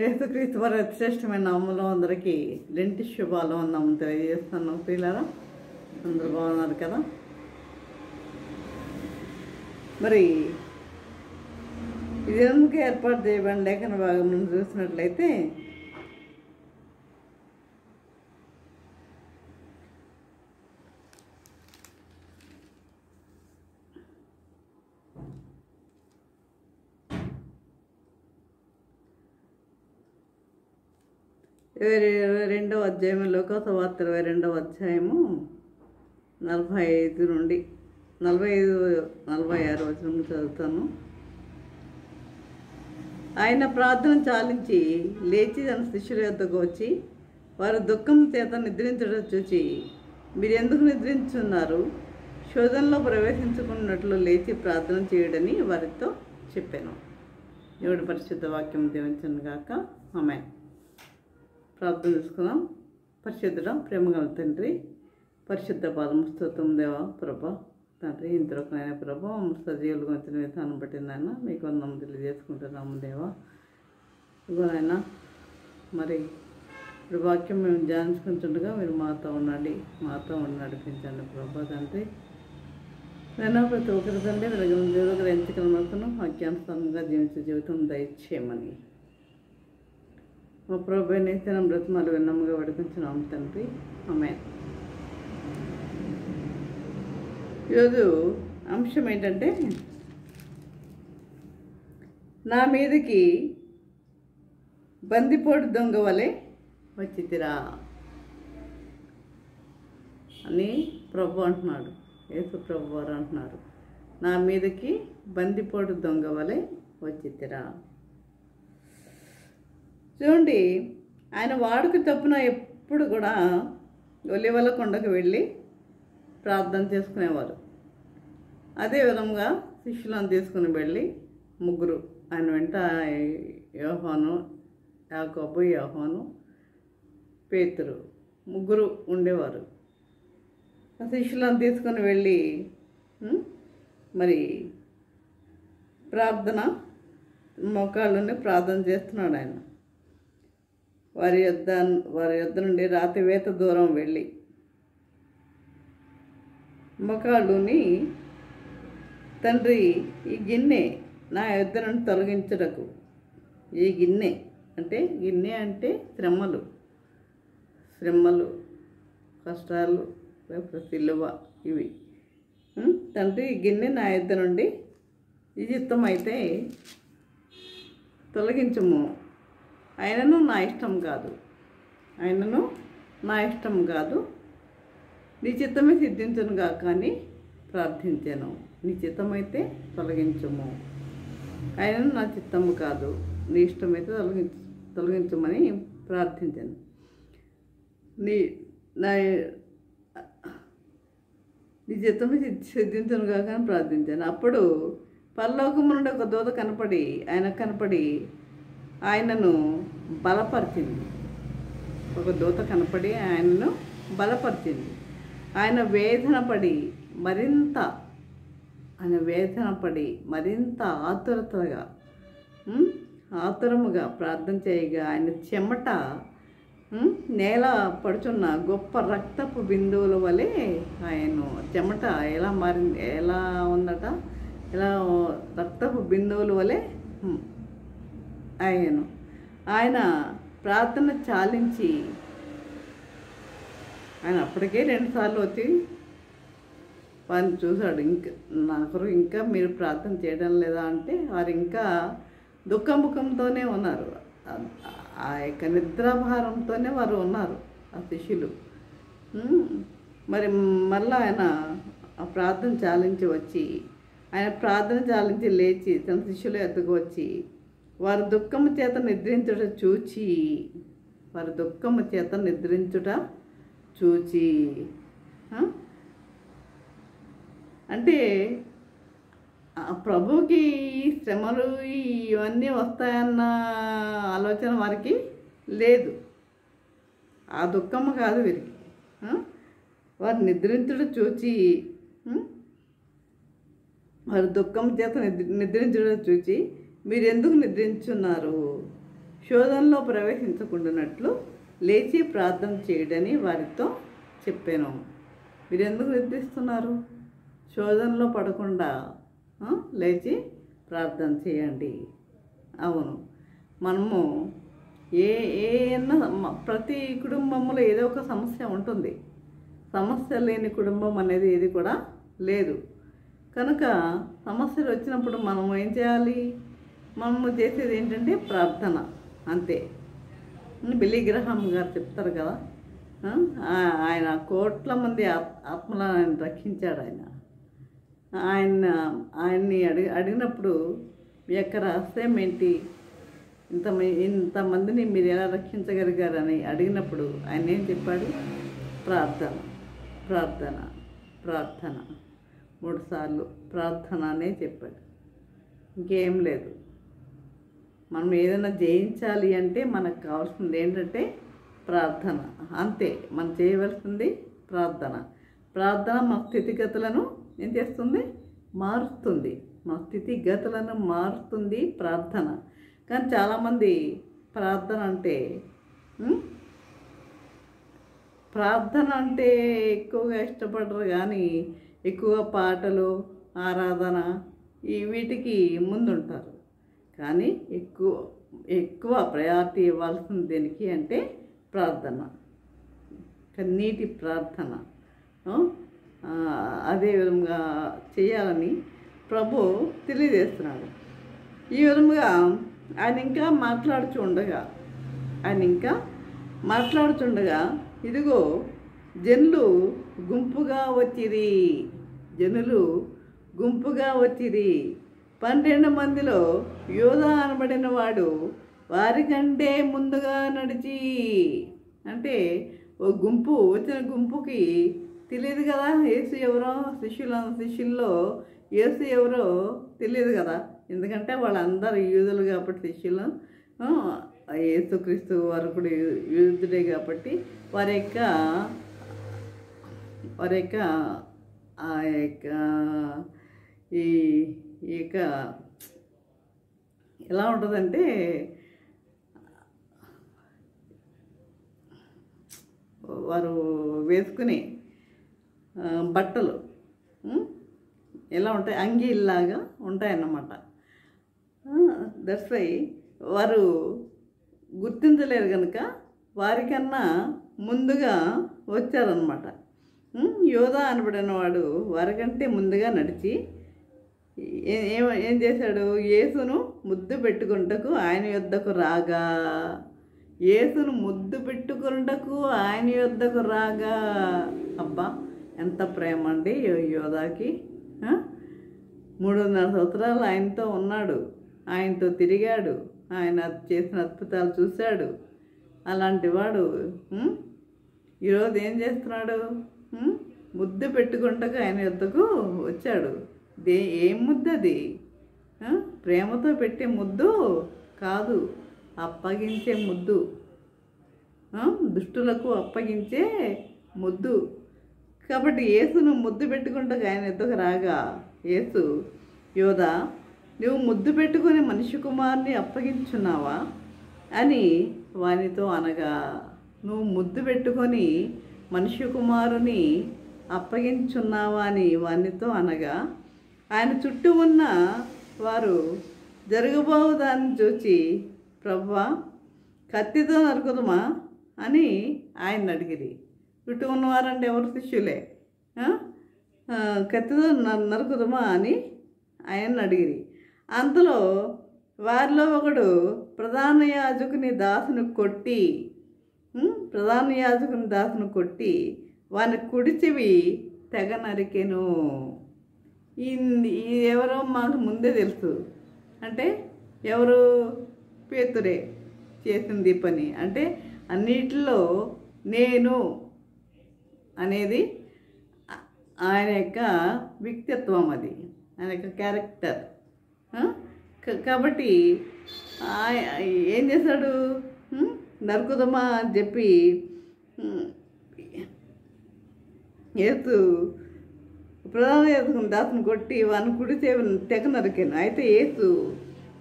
యేసుక్రీస్తు వారి శ్రేష్టమైన నామములో అందరికీ లెంటి శుభాలు వందనం తెలియజేస్తున్నాం. ప్రియులారా, అందరూ బాగున్నారు కదా? మరి ఇది ఎందుకు ఏర్పాటు చేయబడిన లేఖన భాగం నుండి చూసినట్లయితే రెండవ అధ్యాయం లోకసువార్త 22వ అధ్యాయము 45 నుండి 46 వచనం చదువుతాను. ఆయన ప్రార్థన చాలించి లేచి తన శిష్యుల యొద్దకు వచ్చి వారు దుఃఖం చేత నిద్రించడం చూచి, మీరు ఎందుకు నిద్రించున్నారు? శోధనలో ప్రవేశించుకున్నట్లు లేచి ప్రార్థన చేయడని వారితో చెప్పాను. దేవుడి పరిశుద్ధ వాక్యం దీవించను గాక. ఆమేన్. ప్రార్థన చేసుకుందాం. పరిశుద్ధుడ, ప్రేమగల తండ్రి, పరిశుద్ధ పాదము స్తోత్రం దేవా ప్రభా తండ్రి, ఇంతలోకనైనా ప్రభా సజీవులు వచ్చిన విధానం బట్టి నాయన మీకు వందనం తెలియజేసుకుంటున్నాము దేవా. ఇదిగోనైనా మరి ఇప్పుడు వాక్యం మేము ధ్యానించుకుంటుండగా మీరు మాతో ఉండి నడిపించండి ప్రభా తండ్రి. నేను ప్రతి ఒక్కరి తండ్రి వెలుగుల దేవుడు ఎంపికల మొత్తం వాక్యానుసారంగా జీవించే జీవితం దయచేయమని మా ప్రభు నిత్యం బ్రతమాలు విన్నముగా వడిపించున్నాం తండ్రి. ఆమేన్. ఈరోజు అంశం ఏంటంటే, నా మీదకి బందిపోటు దొంగ వలె వచ్చితిరా అని ప్రభు అంటున్నాడు. యేసు ప్రభు వారు అంటున్నారు, నా మీదకి బందిపోటు దొంగ వలె వచ్చితిరా. చూడండి, ఆయన వాడుక తప్పున ఎప్పుడు కూడా ఒలివల కొండకు వెళ్ళి ప్రార్థన చేసుకునేవారు. అదే విధంగా శిష్యులను తీసుకుని వెళ్ళి ముగ్గురు ఆయన వెంట యోహాను, యాకోబు, యోహాను, పేతురు ముగ్గురు ఉండేవారు. శిష్యులను తీసుకుని వెళ్ళి మరి మోకాళ్ళని ప్రార్థన చేస్తున్నాడు ఆయన. వారి యొద్ద నుండి రాతివేత దూరం వెళ్ళి మోకాళ్ళుని, తండ్రి ఈ గిన్నె నా యొద్ద నుండి తొలగించుటకు, ఈ గిన్నె అంటే శ్రమలు కష్టాలు సిలువ ఇవి, తండ్రి ఈ గిన్నె నా యొద్ద నుండి ఈ చిత్తం అయితే తొలగించము, ఆయనను నా ఇష్టం కాదు నీ చిత్తమే సిద్ధించనుగా కానీ ప్రార్థించాను. నీ చిత్తమైతే తొలగించము, ఆయనను నా చిత్తము కాదు నీ ఇష్టమైతే తొలగించమని ప్రార్థించాను. నీ చిత్తమే సిద్ధించనుగా కానీ ప్రార్థించాను. అప్పుడు పరలోకము నుండి ఒక దూత కనపడి ఆయనను బలపరిచింది. ఒక దూత కనపడి ఆయనను బలపరిచింది. ఆయన వేదనపడి మరింత ఆతురముగా ప్రార్థన చేయగా ఆయన చెమట నేల పడుచున్న గొప్ప రక్తపు బిందువుల వలె ఆయన చెమట ఎలా ఉందట, ఇలా రక్తపు బిందువుల వలె ఆయన ప్రార్థన చాలించి, ఆయన అప్పటికే 2 సార్లు వచ్చి వారిని చూశాడు. ఇంకా మీరు ప్రార్థన చేయడం లేదా అంటే వారు ఇంకా దుఃఖముఖంతోనే ఉన్నారు. ఆ యొక్క నిద్రాభారంతోనే వారు ఉన్నారు ఆ శిష్యులు. మరి మళ్ళీ ఆయన ఆ ప్రార్థన చాలించి లేచి తన శిష్యుల ఎద్దుకు వచ్చి వారు దుఃఖము చేత నిద్రించుట చూచి అంటే ప్రభువుకి ఈ శ్రమలు ఇవన్నీ వస్తాయన్న ఆలోచన వారికి లేదు. ఆ దుఃఖము కాదు వీరికి. వారు నిద్రించుట చూచి వారు దుఃఖం చేత నిద్రించడం చూచి మీరెందుకు నిద్రించున్నారు? శోధనలో ప్రవేశించకుండానట్లు లేచి ప్రార్థన చేయడని వారితో చెప్పాను. మీరు ఎందుకు నిద్రిస్తున్నారు? శోధనలో పడకుండా లేచి ప్రార్థన చేయండి. అవును, మనము ప్రతి కుటుంబంలో ఏదో ఒక సమస్య ఉంటుంది. సమస్య లేని కుటుంబం అనేది ఏది కూడా లేదు. కనుక సమస్యలు వచ్చినప్పుడు మనం ఏం చేయాలి? మనము చేసేది ఏంటంటే ప్రార్థన, అంతే. బిల్లీ గ్రహాం గారు చెప్తారు కదా, ఆయన కోట్ల మంది ఆత్మలను రక్షించాడు. ఆయన్ని అడిగినప్పుడు మీ యొక్క రహస్యం ఏంటి, ఇంతమందిని మీరు ఎలా రక్షించగలిగారని అడిగినప్పుడు ఆయన ఏం చెప్పాడు? ప్రార్థన, ప్రార్థన, ప్రార్థన, 3 సార్లు ప్రార్థన అనే చెప్పాడు. ఇంకేం లేదు. మనం ఏదైనా జయించాలి అంటే మనకు కావాల్సింది ఏంటంటే ప్రార్థన, అంతే. మనం చేయవలసింది ప్రార్థన. ప్రార్థన మన స్థితిగతులను ఏం చేస్తుంది? మారుస్తుంది. మన స్థితిగతులను మారుతుంది ప్రార్థన. కానీ చాలామంది ప్రార్థన అంటే ఎక్కువగా ఇష్టపడరు, కానీ ఎక్కువ పాటలు, ఆరాధన వీటికి ముందుంటారు. కానీ ఎక్కువ ప్రయారిటీ ఇవ్వాల్సింది దేనికి అంటే ప్రార్థన, కన్నీటి ప్రార్థన. అదే విధంగా చేయాలని ప్రభు తెలియజేస్తున్నాడు. ఈ విధంగా ఆయన ఇంకా మాట్లాడుచుండగా ఇదిగో జనులు గుంపుగా వచ్చిరి. 12 మందిలో యోధా అనబడిన వాడు వారికంటే ముందుగా నడిచి, అంటే వచ్చిన గుంపుకి తెలియదు కదా యేసు ఎవరో, శిష్యుల్లో యేసు ఎవరో తెలియదు కదా. ఎందుకంటే వాళ్ళందరూ యూదులు కాబట్టి, శిష్యులు యేసుక్రీస్తు వారు కూడా యూదుడే కాబట్టి వారి యొక్క ఈ యొక్క ఎలా ఉంటుందంటే వారు వేసుకునే బట్టలు ఎలా ఉంటాయి? అంగీలాగా ఉంటాయన్నమాట. దట్స్ వై వారు గుర్తించలేరు కనుక వారికన్నా ముందుగా వచ్చారనమాట. యోధా అనబడిన వాడు వారికంటే ముందుగా నడిచి ఏం చేశాడు? యేసును ముద్దు పెట్టుకుంటకు ఆయన యొద్దకు రాగా, అబ్బా ఎంత ప్రేమ అండి యోధాకి. 3.5 సంవత్సరాలు ఆయనతో ఉన్నాడు, ఆయనతో తిరిగాడు, ఆయన చేసిన అద్భుతాలు చూశాడు. అలాంటి వాడు ఈరోజు ఏం చేస్తున్నాడు? ముద్దు పెట్టుకుంటకు ఆయన యొద్దకు వచ్చాడు. ఏం ముద్దది? ప్రేమతో పెట్టే ముద్దు కాదు, అప్పగించే ముద్దు, దుష్టులకు అప్పగించే ముద్దు. కాబట్టి యేసును ముద్దు పెట్టుకుంటకు ఆయన యొద్దకు రాగా, యేసు యోధా నువ్వు ముద్దు పెట్టుకొని మనిషి కుమారుని అప్పగించున్నావా అని వానితో అనగా, నువ్వు ముద్దు పెట్టుకొని మనిషి కుమారుని అప్పగించున్నావా అని వానితో అనగా, ఆయన చుట్టూ ఉన్న వారు జరగబోవు దాన్ని చూచి, ప్రభువా కత్తితో నరుకుదమా అని ఆయన అడిగిరి. చుట్టూ ఉన్నవారంటే ఎవరు? శిష్యులే. కత్తితో నరుకుదమా అని ఆయన అడిగిరి. అంతలో వారిలో ఒకడు ప్రధాన యాజకుని దాసును కొట్టి వాని కుడి చెవి తెగ నరికెను. ఎవరో మాకు ముందే తెలుసు. అంటే ఎవరు? పేతురే చేసింది పని. అంటే అన్నిటిలో నేను అనేది ఆయన యొక్క వ్యక్తిత్వం, అది ఆయన యొక్క క్యారెక్టర్. కాబట్టి ఏం చేశాడు? నరుకుదమా అని చెప్పి యేసు ప్రధాన యాజకుని దాసుని కొట్టి వాని కుడి చెవిని తెగ నరికాను. అయితే యేసు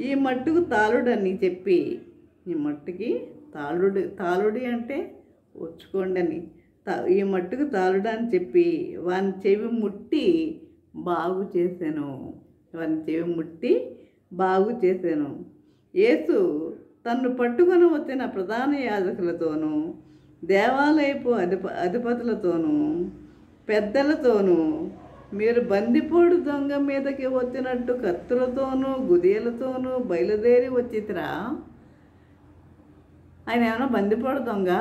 ఈ మట్టుకు తాలుడని చెప్పి ఈ మట్టుకి తాళుడి అంటే వచ్చుకోండి అని, ఈ మట్టుకు తాళుడు అని చెప్పి వాని చెవి ముట్టి బాగు చేశాను. వాని చెవి ముట్టి బాగు చేశాను. యేసు తన్ను పట్టుకొని వచ్చిన ప్రధాన యాజకులతోనూ దేవాలయపు అధిపతులతోనూ పెద్దలతోనూ మీరు బందిపోడు దొంగ మీదకి వచ్చినట్టు కత్తులతోనూ గుదియలతోనూ బయలుదేరి వచ్చితిరా? ఆయన ఏమైనా బందిపోడు దొంగ?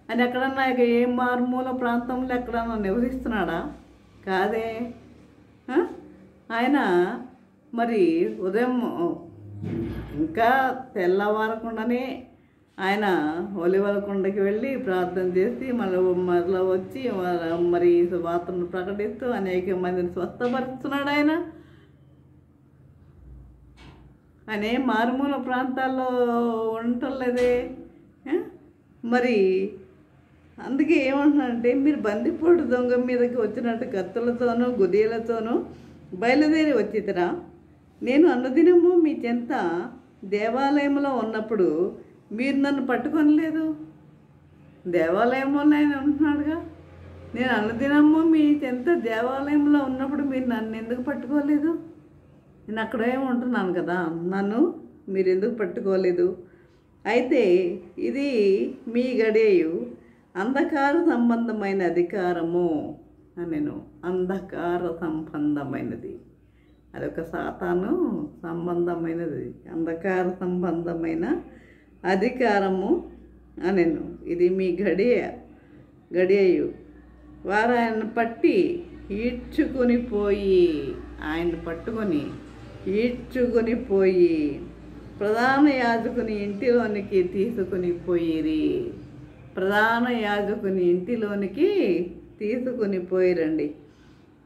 ఆయన ఎక్కడన్నా ఏ మారుమూల ప్రాంతంలో ఎక్కడన్నా నివసిస్తున్నాడా? కాదే. ఆయన మరి ఉదయం ఇంకా తెల్లవారకుండానే ఆయన ఒలివల కొండకి వెళ్ళి ప్రార్థన చేసి మరలా వచ్చి మరి వార్తను ప్రకటిస్తూ అనేక మందిని స్వస్థపరుస్తున్నాడు. ఆయన మారుమూల ప్రాంతాల్లో ఉండలేదే. మరి అందుకే ఏమంటున్నానంటే, మీరు బందిపోటు దొంగ మీదకి వచ్చినట్టు కత్తులతోనూ గుదియలతోనూ బయలుదేరి వచ్చితరా? నేను అన్నదినము మీ చెంత దేవాలయంలో ఉన్నప్పుడు మీరు నన్ను పట్టుకొనలేదు. దేవాలయంలో ఆయన ఉంటున్నాడుగా. నేను అన్నదినము మీ చెంత దేవాలయంలో ఉన్నప్పుడు మీరు నన్ను ఎందుకు పట్టుకోలేదు? నేను అక్కడే ఉంటున్నాను కదా, నన్ను మీరు ఎందుకు పట్టుకోలేదు? అయితే ఇది మీ గడియు అంధకార సంబంధమైన అధికారము అని. నేను అంధకార సంబంధమైనది, అదొక సాతాను సంబంధమైనది, అంధకార సంబంధమైన అధికారము అనెను. ఇది మీ గడియయు వారు ఆయన పట్టి ఈడ్చుకొని పోయి, ఆయన పట్టుకొని ఈడ్చుకొని పోయి ప్రధాన యాజకుని ఇంటిలోనికి తీసుకుని పోయిరి. ప్రధాన యాజకుని ఇంటిలోనికి తీసుకుని పోయిరండి.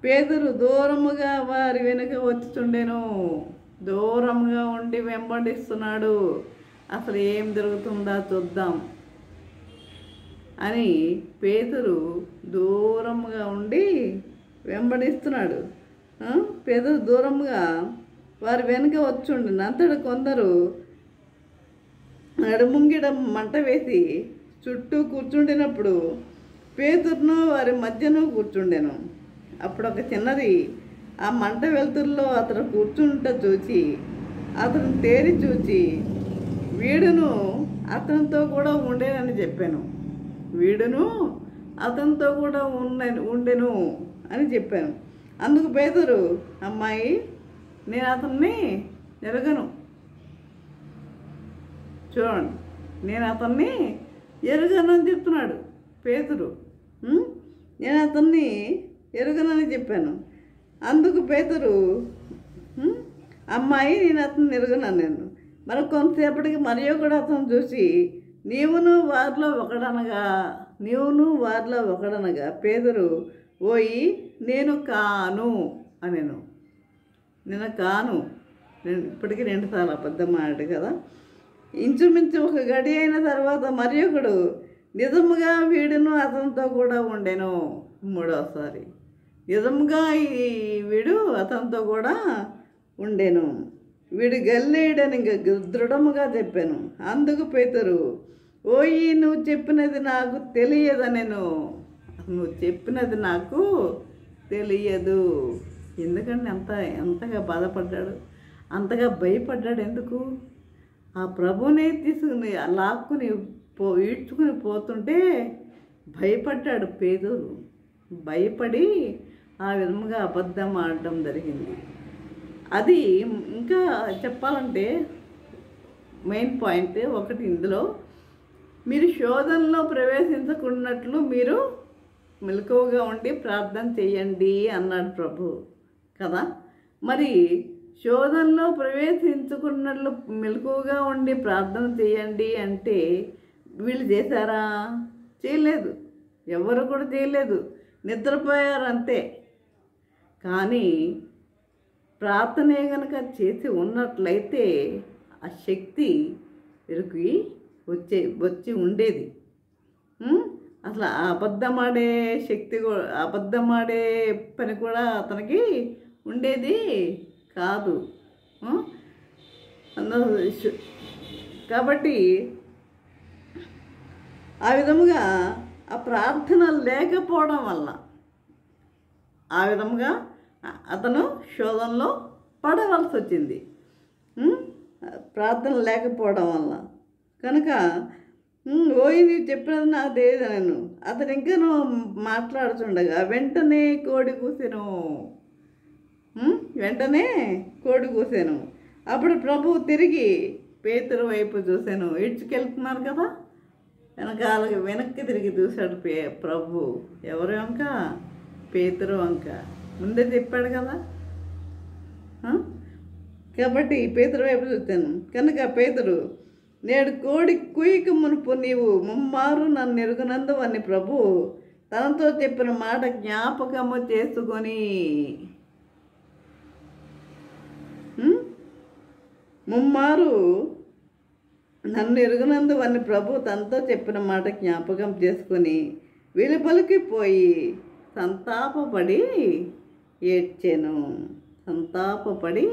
పేతురు దూరముగా వారి వెనుక వచ్చుచుండెను. దూరంగా ఉండి వెంబడిస్తున్నాడు. అసలు ఏం జరుగుతుందా చూద్దాం అని పేతురు దూరంగా ఉండి వెంబడిస్తున్నాడు. పేతురు దూరంగా వారి వెనుక వచ్చుండెను. అంతటా కొందరు నడుముంగిడ మంట వేసి చుట్టూ కూర్చుండినప్పుడు పేతురును వారి మధ్యను కూర్చుండెను. అప్పుడు ఒక చిన్నది ఆ మంట వెలుతురులో అతను కూర్చుంట చూచి అతను తేరి చూచి వీడును అతనితో కూడా ఉండేనని చెప్పాను. వీడును అతనితో కూడా ఉండెను అని చెప్పాను. అందుకు పేతురు, అమ్మాయి, నేను అతన్ని ఎరగను. చూడండి, నేను అతన్ని ఎరగను అని చెప్తున్నాడు పేతురు. నేను అతన్ని ఎరగనని చెప్పాను. అందుకు పేతురు, అమ్మాయి, నేను అతన్ని ఎరగను నేను. మరి కొంతసేపటికి మరియు కూడా అతను చూసి నీవును వారిలో ఒకడనగా పేతురు, ఓయి, నేను కాను అనెను. నేను కాను. నేను ఇప్పటికీ 2 సార్లు అబద్ధం ఆడాడు కదా. ఇంచుమించు ఒక గడి అయిన తర్వాత మరి ఒకడు, నిజముగా వీడును అతనితో కూడా ఉండెను. 3వసారి నిజముగా వీడు అతనితో కూడా ఉండెను. వీడు గల్లేయుడని దృఢముగా చెప్పాను. అందుకు పేతురు, ఓయి, నువ్వు చెప్పినది నాకు తెలియదనెను. నువ్వు చెప్పినది నాకు తెలియదు. ఎందుకంటే ఎంతగా బాధపడ్డాడు, అంతగా భయపడ్డాడు. ఎందుకు? ఆ ప్రభునే తీసుకుని లాక్కుని ఈడ్చుకుని పోతుంటే భయపడ్డాడు పేతురు. భయపడి ఆ విధముగా అబద్ధం ఆడటం జరిగింది. అది ఇంకా చెప్పాలంటే మెయిన్ పాయింట్ ఒకటి ఇందులో, మీరు శోధనలో ప్రవేశించకున్నట్లు మీరు మెలకువగా ఉండి ప్రార్థన చేయండి అన్నాడు ప్రభు కదా. మరి శోధనలో ప్రవేశించుకున్నట్లు మెలకువగా ఉండి ప్రార్థన చేయండి అంటే వీళ్ళు చేశారా? చేయలేదు. ఎవరు కూడా చేయలేదు. నిద్రపోయారు అంతే. కానీ ప్రార్థనే కనుక చేసి ఉన్నట్లయితే ఆ శక్తి వీరికి వచ్చి ఉండేది. అసలు అబద్ధమాడే శక్తి కూడా, అబద్ధమాడే పని కూడా అతనికి ఉండేది కాదు. కాబట్టి ఆ విధముగా ఆ ప్రార్థన లేకపోవడం వల్ల ఆ విధముగా అతను శోధనలో పడవలసి వచ్చింది, ప్రార్థన లేకపోవడం వల్ల. కనుక ఓయి నీవు చెప్పినది నాకు తెలియదు నేను. అతను ఇంకా మాట్లాడుతుండగా వెంటనే కోడి కూసెను. వెంటనే కోడి కూసాను. అప్పుడు ప్రభువు తిరిగి పేతురు వైపు చూశాను. ఇడ్చుకెళ్తున్నారు కదా, వెనక్కి తిరిగి చూశాడు ప్రభు. ఎవరు వంక? పేతురు వంక. ముందే చెప్పాడు కదా. కాబట్టి పేతురు వైపు చూశాను. కనుక పేతురు, నేడు కోడి కుయ్యక మునుపు నీవు ముమ్మారు నన్ను ఎరుగునందు అని ప్రభు తనతో చెప్పిన మాట జ్ఞాపకము చేసుకొని, ముమ్మారు నన్ను ఎరుగునందు అని ప్రభు తనతో చెప్పిన మాట జ్ఞాపకం చేసుకొని వెలుపలికి పోయి సంతాపపడి ఏడ్చెను. సంతాపపడి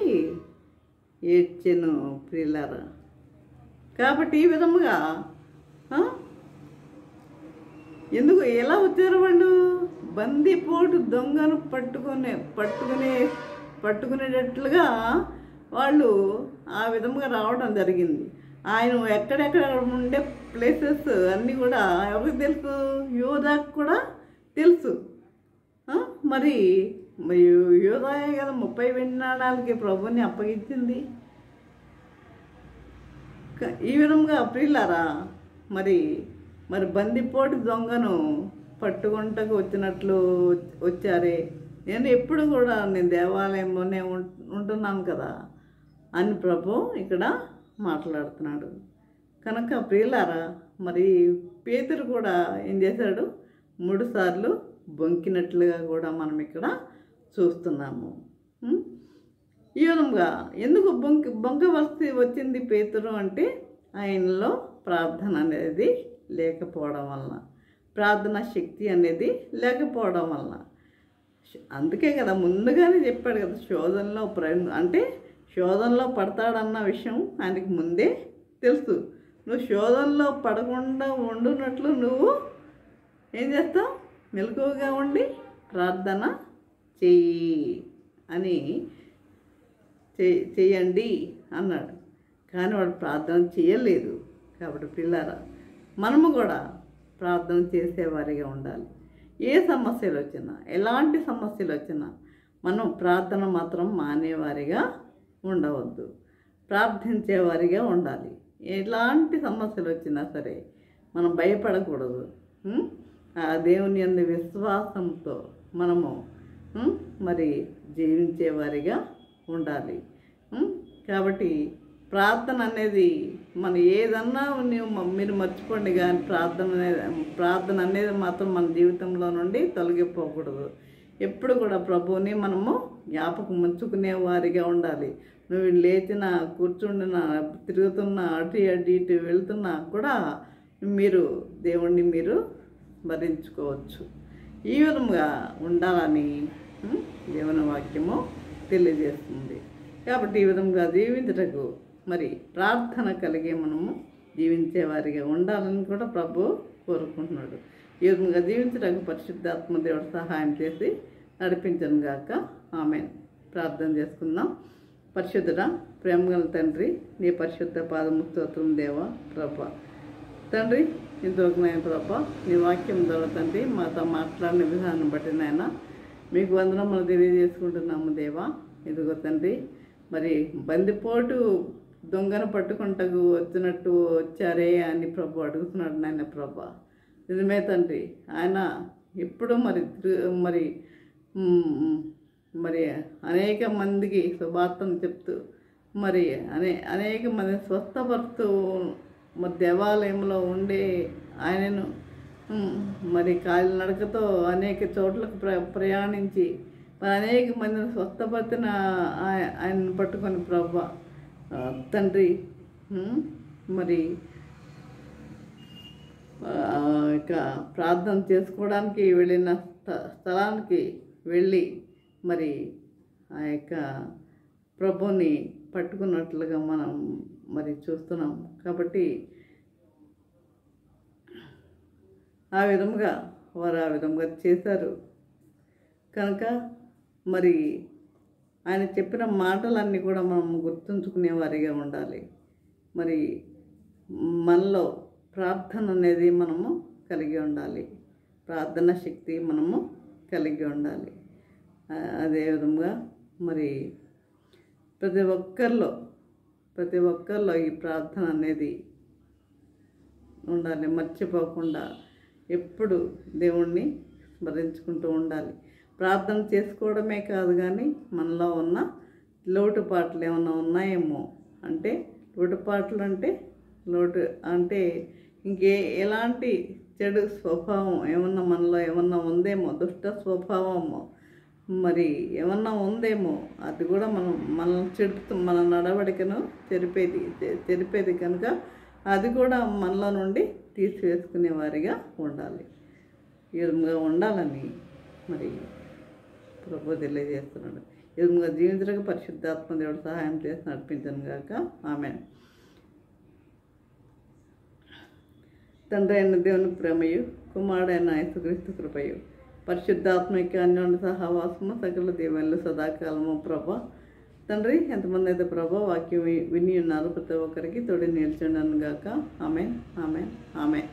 ఏడ్చెను ప్రియులారా. కాబట్టి ఈ విధముగా ఎందుకు ఎలా వచ్చారు వాళ్ళు? బందిపోటు దొంగను పట్టుకునేటట్లుగా వాళ్ళు ఆ విధముగా రావడం జరిగింది. ఆయన ఎక్కడెక్కడ ఉండే ప్లేసెస్ అన్నీ కూడా ఎవరికి తెలుసు? యోధాకు కూడా తెలుసు. మరి యోధాయే కదా 30 వెండి నాణాలకి ప్రభుని అప్పగించింది. ఈ విధంగా ప్రియులారా, మరి బందిపోటు దొంగను పట్టుకుంటకు వచ్చినట్లు వచ్చారే. నేను ఎప్పుడు కూడా నేను దేవాలయంలోనే ఉంటున్నాను కదా అని ప్రభు ఇక్కడ మాట్లాడుతున్నాడు. కనుక ప్రియులారా, మరి పేతురు కూడా ఏం చేశాడు? 3 సార్లు బొంకినట్లుగా కూడా మనం ఇక్కడ చూస్తున్నాము. ఈ విధంగా ఎందుకు బొంకవలసి వచ్చింది పేతురు అంటే ఆయనలో ప్రార్థన అనేది లేకపోవడం వలన, ప్రార్థనా శక్తి అనేది లేకపోవడం వలన. అందుకే కదా ముందుగానే చెప్పాడు కదా, శోధనలో అంటే శోధనలో పడతాడన్న విషయం ఆయనకి ముందే తెలుసు. నువ్వు శోధనలో పడకుండా ఉండునట్లు నువ్వు ఏం చేస్తావు? మెలకువగా ఉండి ప్రార్థన చెయ్యి అని చెయ్యండి అన్నాడు. కానీ వాడు ప్రార్థన చేయలేదు. కాబట్టి పిల్లారా, మనము కూడా ప్రార్థన చేసేవారిగా ఉండాలి. ఏ సమస్యలు వచ్చినా, ఎలాంటి సమస్యలు వచ్చినా మనం ప్రార్థన మాత్రం మానేవారిగా ఉండవద్దు, ప్రార్థించేవారిగా ఉండాలి. ఎలాంటి సమస్యలు వచ్చినా సరే మనం భయపడకూడదు. ఆ దేవుని యందు విశ్వాసంతో మనము మరి జీవించేవారిగా ఉండాలి. కాబట్టి ప్రార్థన అనేది మనం ఏదన్నా మీరు మర్చిపోండి, కానీ ప్రార్థన అనేది మాత్రం మన జీవితంలో నుండి తొలగిపోకూడదు. ఎప్పుడు కూడా ప్రభువుని మనము జ్ఞాపకం ఉంచుకునే వారిగా ఉండాలి. నువ్వు లేచినా, కూర్చుండినా, తిరుగుతున్నా, అటు ఇటు వెళ్తున్నా కూడా మీరు దేవుణ్ణి మీరు స్మరించుకోవచ్చు. ఈ విధంగా ఉండాలని దేవుని వాక్యము తెలియజేస్తుంది. కాబట్టి ఈ విధంగా జీవించటకు మరి ప్రార్థన కలిగే మనము జీవించేవారిగా ఉండాలని కూడా ప్రభు కోరుకుంటున్నాడు. ఈ విధంగా జీవించడానికి పరిశుద్ధాత్మ దేవుడు సహాయం చేసి నడిపించను గాక. ఆమేన్. ప్రార్థన చేసుకుందాం. పరిశుద్ధుడా, ప్రేమగల తండ్రి, నీ పరిశుద్ధ పాదము స్తోత్రం దేవా. ప్రభా తండ్రి, ఇంతవరకు నాయన ప్రభా నీ వాక్యం ద్వారా తండ్రి మాతో మాట్లాడిన విధానం బట్టి నాయన మీకు వందనములు తెలియజేసుకుంటున్నాము దేవా. ఇదిగో తండ్రి, మరి బందిపోటు దొంగను పట్టుకుంటకు వచ్చినట్టు వచ్చారే అని ప్రభు అడుగుతున్నాడు నాయన ప్రభా. నిజమే తండ్రి, ఆయన ఎప్పుడు మరి అనేక మందికి శుభార్తను చెప్తూ మరి అనేక మంది స్వస్థపరుస్తూ మరి దేవాలయంలో ఉండే ఆయనను మరి కాలినడకతో అనేక చోట్లకు ప్రయాణించి మరి అనేక మందిని స్వస్థపరిచిన ఆయనను పట్టుకొని ప్రభా తండ్రి మరి ఇక ప్రార్థన చేసుకోవడానికి వెళ్ళిన స్థలానికి వెళ్ళి మరి ఆ యొక్క ప్రభుని పట్టుకున్నట్లుగా మనం మరి చూస్తున్నాం. కాబట్టి ఆ విధముగా వారు ఆ విధంగా చేశారు కనుక మరి ఆయన చెప్పిన మాటలన్నీ కూడా మనం గుర్తుంచుకునే వారిగా ఉండాలి. మరి మనలో ప్రార్థన అనేది మనము కలిగి ఉండాలి, ప్రార్థన శక్తి మనము కలిగి ఉండాలి. అదేవిధంగా మరి ప్రతి ఒక్కరిలో ఈ ప్రార్థన అనేది ఉండాలి. మర్చిపోకుండా ఎప్పుడు దేవుణ్ణి స్మరించుకుంటూ ఉండాలి. ప్రార్థన చేసుకోవడమే కాదు, కానీ మనలో ఉన్న లోటుపాట్లు ఏమన్నా ఉన్నాయేమో, అంటే లోటుపాట్లు అంటే ఎలాంటి చెడు స్వభావం ఏమన్నా మనలో ఏమన్నా ఉందేమో, దుష్ట స్వభావమో మరి ఏమన్నా ఉందేమో, అది కూడా మన నడవడికను తెరిపేది కనుక అది కూడా మనలో నుండి తీసివేసుకునే వారిగా ఉండాలి. ఈ విధంగా ఉండాలని మరి ప్రభు తెలియజేస్తున్నాడు. ఈ విధంగా జీవించడానికి పరిశుద్ధాత్మ దేవుడు సహాయం చేసి నడిపించను గాక. ఆమేన్. తండ్రి అయిన దేవుని ప్రేమయు, కుమారుడైన యేసుక్రీస్తు కృపయు, పరిశుద్ధాత్మక అన్యోన్య సహవాసము సకల దీవెనలు సదాకాలము. ప్రభా తండ్రి, ఎంతమంది అయితే ప్రభా వాక్యం విని ఉన్నారు ప్రతి ఒక్కరికి తోడి నిల్చుండను గాక. ఆమేన్, ఆమేన్, ఆమేన్.